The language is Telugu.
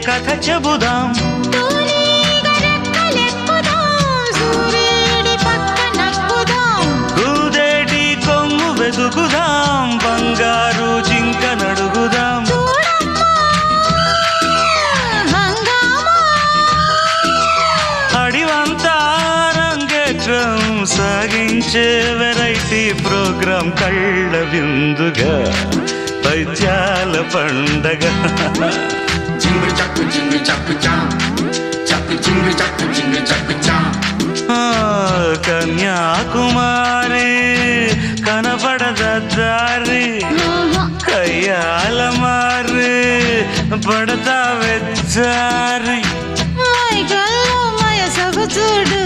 కథ చెబుదాం, కూదేటి కొమ్ము వెతుకుదాం, బంగారు జింక నడుగుదాం. అడివంతా రంగేట్రం సాగించే వెరైటీ ప్రోగ్రాం, కళ్ళ విందుగా పైత్యాల పండగ. కన్యాకుమారి కనపడదారి, కయ్యాల మారి పడతా వెచ్చారి. చూడు